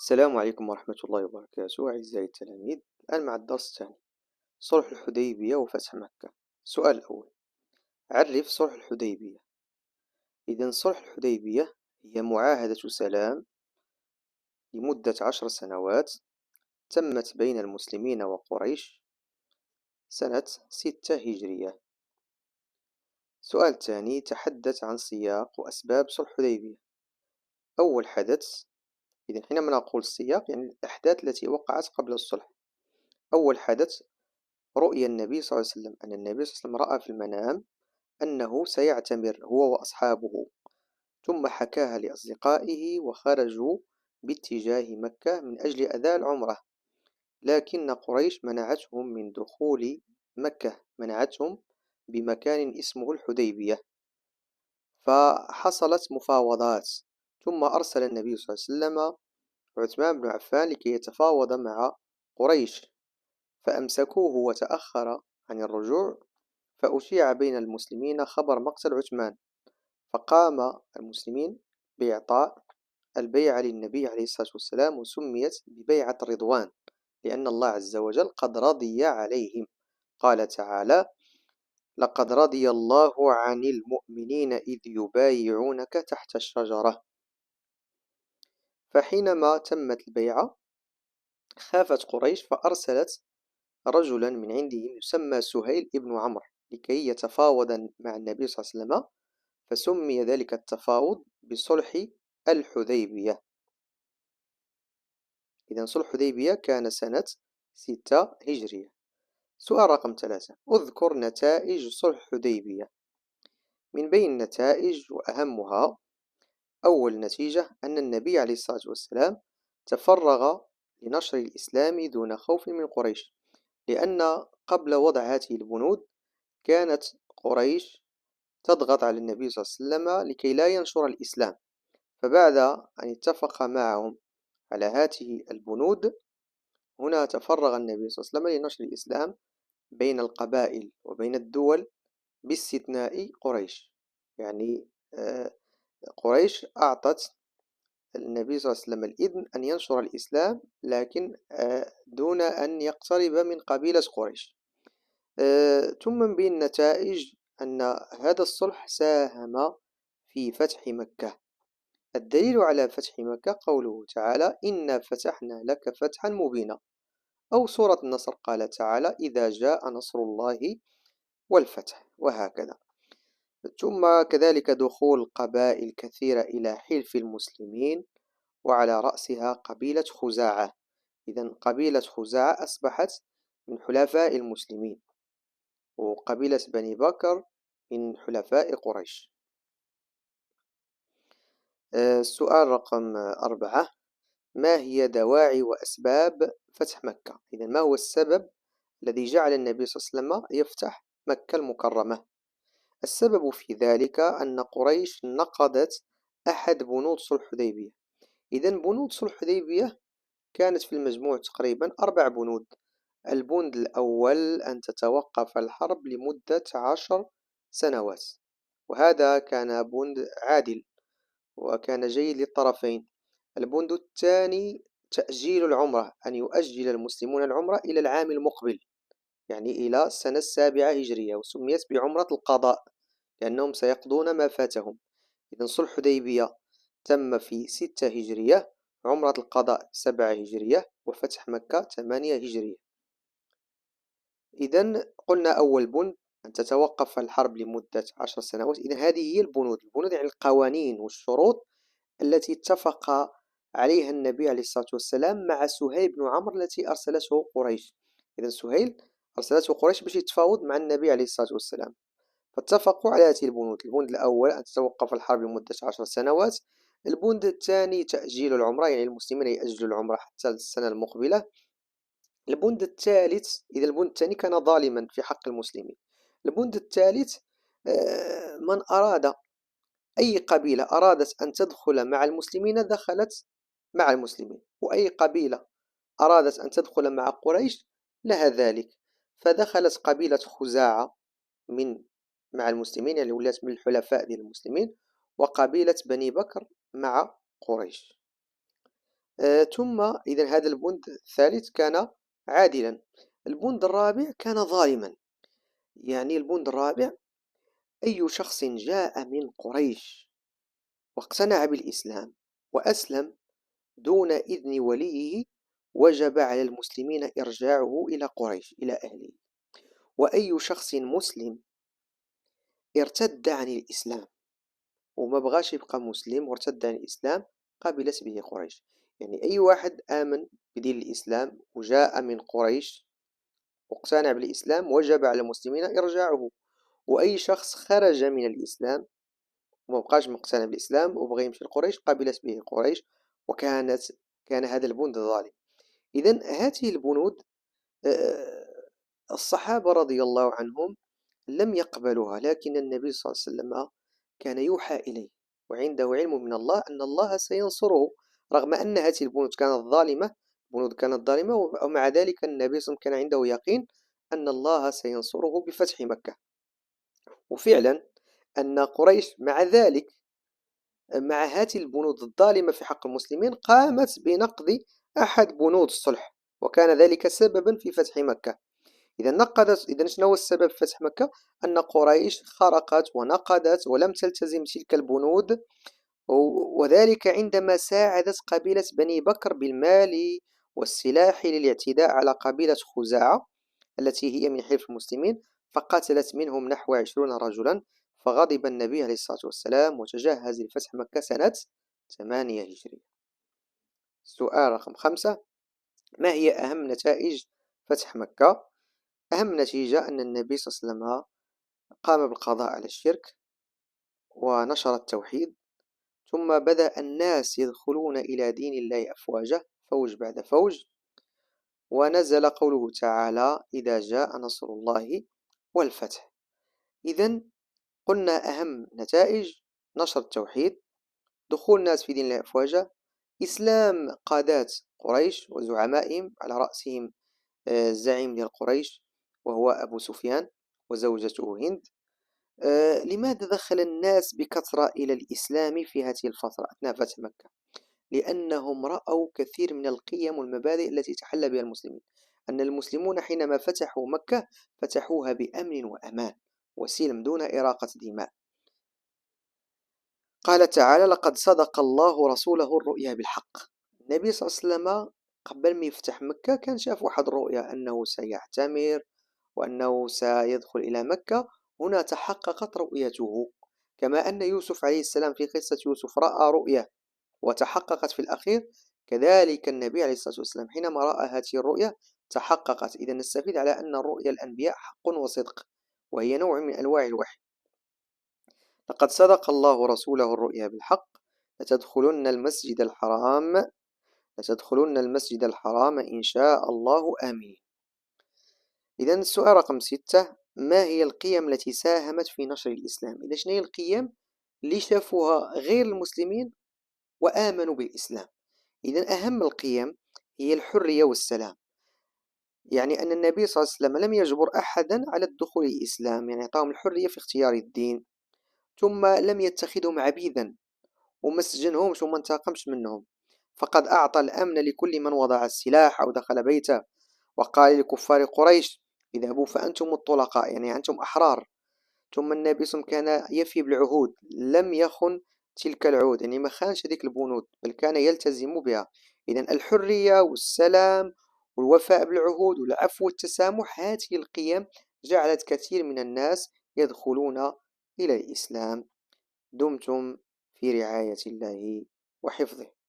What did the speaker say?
السلام عليكم ورحمة الله وبركاته أعزائي التلاميذ. الآن مع الدرس الثاني، صلح الحديبية وفتح مكة. السؤال الأول: عرف صلح الحديبية. إذن صلح الحديبية هي معاهدة سلام لمدة 10 سنوات تمت بين المسلمين وقريش سنة 6 هجرية. السؤال الثاني: تحدث عن سياق وأسباب صلح الحديبية. أول حدث، إذن حينما نقول السياق يعني الأحداث التي وقعت قبل الصلح. أول حدث: رؤيا النبي صلى الله عليه وسلم، أن النبي صلى الله عليه وسلم رأى في المنام أنه سيعتمر هو وأصحابه، ثم حكاها لأصدقائه وخرجوا باتجاه مكة من أجل أداء العمرة، لكن قريش منعتهم من دخول مكة، منعتهم بمكان اسمه الحديبية. فحصلت مفاوضات، ثم أرسل النبي صلى الله عليه وسلم عثمان بن عفان لكي يتفاوض مع قريش، فأمسكوه وتأخر عن الرجوع، فأشيع بين المسلمين خبر مقتل عثمان، فقام المسلمين بإعطاء البيعة للنبي عليه الصلاة والسلام، وسميت ببيعة رضوان لأن الله عز وجل قد رضي عليهم. قال تعالى: لقد رضي الله عن المؤمنين إذ يبايعونك تحت الشجرة. فحينما تمت البيعة خافت قريش، فأرسلت رجلا من عندهم يسمى سهيل ابن عمرو لكي يتفاوض مع النبي صلى الله عليه وسلم، فسمي ذلك التفاوض بصلح الحديبية. إذن صلح الحديبية كان سنة 6 هجرية. سؤال رقم 3: اذكر نتائج صلح الحديبية. من بين النتائج وأهمها: أول نتيجة أن النبي عليه الصلاة والسلام تفرغ لنشر الإسلام دون خوف من قريش، لأن قبل وضع هذه البنود كانت قريش تضغط على النبي صلى الله عليه وسلم لكي لا ينشر الإسلام، فبعد أن اتفق معهم على هذه البنود هنا تفرغ النبي صلى الله عليه وسلم لنشر الإسلام بين القبائل وبين الدول باستثناء قريش. يعني قريش أعطت النبي صلى الله عليه وسلم الإذن أن ينشر الإسلام، لكن دون أن يقترب من قبيلة قريش. ثم من بين النتائج أن هذا الصلح ساهم في فتح مكة. الدليل على فتح مكة قوله تعالى: إنا فتحنا لك فتحا مبينا، أو سورة النصر قال تعالى: إذا جاء نصر الله والفتح، وهكذا. ثم كذلك دخول قبائل كثيرة إلى حلف المسلمين، وعلى رأسها قبيلة خزاعة. إذن قبيلة خزاعة أصبحت من حلفاء المسلمين، وقبيلة بني بكر من حلفاء قريش. السؤال رقم 4: ما هي دواعي وأسباب فتح مكة؟ إذن ما هو السبب الذي جعل النبي صلى الله عليه وسلم يفتح مكة المكرمة؟ السبب في ذلك أن قريش نقضت أحد بنود صلح الحديبية. إذن بنود صلح الحديبية كانت في المجموع تقريبا 4 بنود. البند الأول أن تتوقف الحرب لمدة 10 سنوات، وهذا كان بند عادل وكان جيد للطرفين. البند الثاني تأجيل العمرة، أن يؤجل المسلمون العمرة إلى العام المقبل، يعني إلى السنة 7 هجرية، وسميت بعمرة القضاء لأنهم سيقضون ما فاتهم. إذن صلح الحديبية تم في 6 هجرية، عمرة القضاء 7 هجرية، وفتح مكة 8 هجرية. إذن قلنا أول بند أن تتوقف الحرب لمدة 10 سنوات. إذن هذه هي البنود يعني القوانين والشروط التي اتفق عليها النبي عليه الصلاة والسلام مع سهيل بن عمرو التي أرسلته قريش. إذن سهيل أرسلته قريش باش يتفاوض مع النبي عليه الصلاة والسلام، فاتفقوا على هذه البنود. البند الأول أن تتوقف الحرب لمدة 10 سنوات. البند الثاني تأجيل العمرة، يعني المسلمين يأجلوا العمرة حتى السنة المقبلة. البند الثالث، إذا البند الثاني كان ظالما في حق المسلمين. البند الثالث من أراد، أي قبيلة أرادت أن تدخل مع المسلمين دخلت مع المسلمين، وأي قبيلة أرادت أن تدخل مع قريش لها ذلك. فدخلت قبيلة خزاعة مع المسلمين، يعني ولات من الحلفاء ديال المسلمين، وقبيلة بني بكر مع قريش. ثم إذا هذا البند الثالث كان عادلا. البند الرابع كان ظالما. يعني البند الرابع: أي شخص جاء من قريش واقتنع بالإسلام وأسلم دون إذن وليه وجب على المسلمين إرجاعه إلى قريش إلى أهله. وأي شخص مسلم ارتد عن الإسلام وما بغاش يبقى مسلم وارتد عن الإسلام قبلت به قريش. يعني أي واحد آمن بدين الإسلام وجاء من قريش واقتنع بالإسلام وجب على المسلمين إرجاعه. وأي شخص خرج من الإسلام وما بقاش مقتنع بالإسلام وبغى يمشي لقريش قبلت به قريش، كان هذا البند ظالم. إذن هذه البنود الصحابة رضي الله عنهم لم يقبلوها، لكن النبي صلى الله عليه وسلم كان يوحى إليه وعنده علم من الله أن الله سينصره، رغم أن هذه البنود كانت ظالمة، ومع ذلك النبي صلى الله عليه وسلم كان عنده يقين أن الله سينصره بفتح مكة. وفعلا أن قريش مع ذلك، مع هذه البنود الظالمة في حق المسلمين، قامت بنقض أحد بنود الصلح، وكان ذلك سببا في فتح مكة. إذا شنو هو السبب في فتح مكة؟ أن قريش خرقت ونقضت ولم تلتزم تلك البنود، وذلك عندما ساعدت قبيلة بني بكر بالمال والسلاح للاعتداء على قبيلة خزاعة التي هي من حلف المسلمين، فقتلت منهم نحو 20 رجلا. فغضب النبي عليه الصلاة والسلام وتجهز لفتح مكة سنة 8 هجرية. سؤال رقم 5: ما هي أهم نتائج فتح مكة؟ أهم نتيجة أن النبي صلى الله عليه وسلم قام بالقضاء على الشرك ونشر التوحيد، ثم بدأ الناس يدخلون إلى دين الله أفواجا فوج بعد فوج، ونزل قوله تعالى: إذا جاء نصر الله والفتح. إذن قلنا أهم نتائج: نشر التوحيد، دخول الناس في دين الله أفواجا، إسلام قادات قريش وزعمائهم على رأسهم الزعيم ديال قريش وهو أبو سفيان وزوجته هند. لماذا دخل الناس بكثرة إلى الإسلام في هذه الفترة أثناء فتح مكة؟ لأنهم رأوا كثير من القيم والمبادئ التي تحلى بها المسلمين. أن المسلمون حينما فتحوا مكة فتحوها بأمن وأمان وسلم دون إراقة دماء. قال تعالى: لقد صدق الله رسوله الرؤيا بالحق. النبي صلى الله عليه وسلم قبل ما يفتح مكة كان شاف واحد الرؤيا أنه سيعتمر وأنه سيدخل إلى مكة. هنا تحققت رؤيته، كما أن يوسف عليه السلام في قصة يوسف رأى رؤيا وتحققت في الأخير، كذلك النبي عليه الصلاة والسلام حينما رأى هذه الرؤيا تحققت. إذا نستفيد على أن الرؤيا الأنبياء حق وصدق، وهي نوع من أنواع الوحي. لقد صدق الله رسوله الرؤيا بالحق لتدخلن المسجد الحرام إن شاء الله آمين. إذا السؤال رقم 6: ما هي القيم التي ساهمت في نشر الإسلام؟ إذا شنو هي القيم اللي شافوها غير المسلمين وآمنوا بالإسلام؟ إذا أهم القيم هي الحرية والسلام. يعني أن النبي صلى الله عليه وسلم لم يجبر أحدا على الدخول الإسلام، يعني أعطاهم الحرية في اختيار الدين. ثم لم يتخذهم عبيدا وما سجنهمش وما انتقمش منهم، فقد أعطى الأمن لكل من وضع السلاح أو دخل بيته، وقال لكفار قريش: اذهبوا فأنتم الطلقاء، يعني أنتم أحرار. ثم النبي صلى الله عليه وسلم كان يفي بالعهود، لم يخن تلك العهود، يعني ما خانش هذيك البنود بل كان يلتزم بها. إذا الحرية والسلام والوفاء بالعهود والعفو والتسامح، هذه القيم جعلت كثير من الناس يدخلون إلى الإسلام. دمتم في رعاية الله وحفظه.